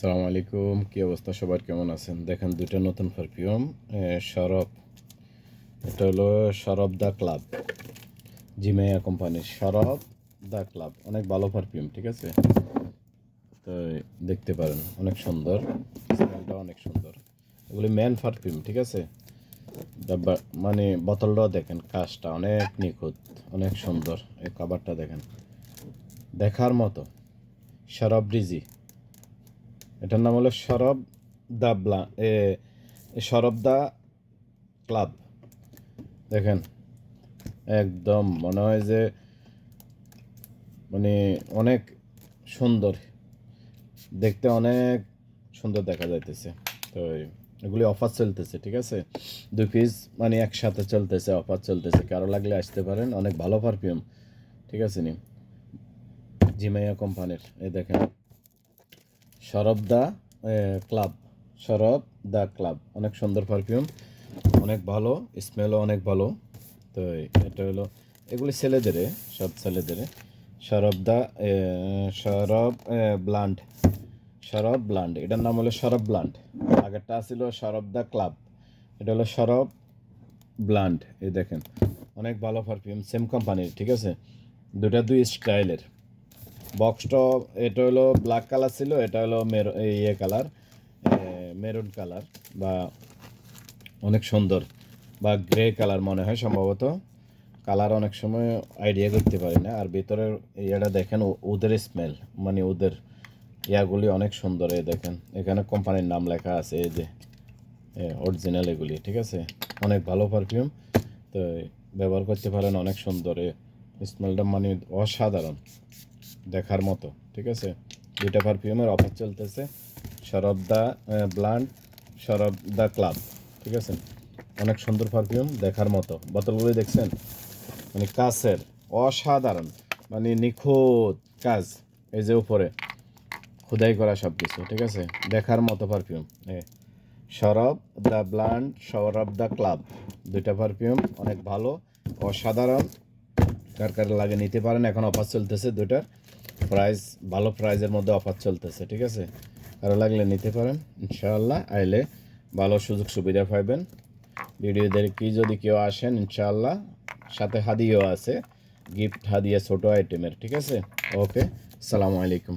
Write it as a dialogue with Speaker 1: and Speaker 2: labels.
Speaker 1: আসসালামু আলাইকুম, কি অবস্থা? সবার কেমন আছেন? দেখেন দুইটা নতুন পারফিউম সরব। এটা হলো সরব দ্য ক্লাব, জিমেয়া কোম্পানির সরব দ্য ক্লাব। অনেক ভালো পারফিউম, ঠিক আছে? তো দেখতে পারেন, অনেক সুন্দর, স্মেলটা অনেক সুন্দর। এগুলি ম্যান পারফিউম, ঠিক আছে? মানে বোতলটাও দেখেন, কাজটা অনেক নিখুঁত, অনেক সুন্দর। এই কাভারটা দেখেন, দেখার মতো। সরব ডিজি, এটার নাম হলো সরব দ্য সরব দ্য ক্লাব। দেখেন, একদম মনে হয় যে মানে অনেক সুন্দর দেখতে, অনেক সুন্দর দেখা যাইতেছে। তো এগুলি অফার চলতেছে, ঠিক আছে? 2 পিস মানে একসাথে চলতেছে, অফার চলতেছে। কারো লাগলে আসতে পারেন, অনেক ভালো পারফিউম, ঠিক আছে নি? জিমাইয়া কোম্পানির। এই দেখেন, সরব দ্য ক্লাব, সরব দ্য ক্লাব। অনেক সুন্দর পারফিউম, অনেক ভালো, স্মেলও অনেক ভালো। তো এটা হলো, এগুলি ছেলেদের, সব ছেলেদের। সরব দা সরব ব্লান্ড, সরব ব্লান্ড, এটার নাম হলো সরব ব্লান্ড। আগেরটা ছিল সরব দা ক্লাব, এটা হলো সরব ব্লান্ড। এই দেখেন, অনেক ভালো পারফিউম, সেম কোম্পানির, ঠিক আছে? দুটা দুই স্টাইলের। বক্সটা এটা হলো ব্ল্যাক কালার ছিল, এটা হলো ইয়ে কালার, মেরুন কালার, বা অনেক সুন্দর, বা গ্রে কালার মনে হয় সম্ভবত। কালার অনেক সময় আইডিয়া করতে পারি না। আর ভিতরের ইয়েটা দেখেন, ওদের স্মেল, মানে ওদের ইয়াগুলি অনেক সুন্দর। এই দেখেন, এখানে কোম্পানির নাম লেখা আছে, এই যে অরিজিনাল এগুলি, ঠিক আছে? অনেক ভালো পারফিউম। তো ব্যবহার করতে পারেন, অনেক সুন্দর। স্মেলটা মানে অসাধারণ, দেখার মতো, ঠিক আছে? দুইটা পারফিউমের অফার চলতেছে, সরব দ্য ব্লান্ড, সরব দ্য ক্লাব, ঠিক আছে? অনেক সুন্দর পারফিউম, দেখার মতো। বোতলগুলি দেখছেন, মানে কাছের, অসাধারণ, মানে নিখুঁত কাজ। এই যে উপরে খোদাই করা সব কিছু, ঠিক আছে? দেখার মতো পারফিউম। সরব দ্য ব্লান্ড, সরব দ্য ক্লাব, দুইটা পারফিউম অনেক ভালো, অসাধারণ। কার কার লাগে নিতে পারেন, এখন অফার চলতেছে দুইটার। প্রাইস ভালো, প্রাইজের মধ্যে অফার চলতেছে, ঠিক আছে? কারো লাগলে নিতে পারেন ইনশাআল্লাহ। আইলে ভালো সুযোগ সুবিধা পাইবেন। ভিডিও দেখি যদি কেউ আসেন, ইনশাআল্লাহ সাথে হাদিয়াও আছে, গিফট হাদিয়া ছোটো আইটেমের, ঠিক আছে? ওকে, আসসালামু আলাইকুম।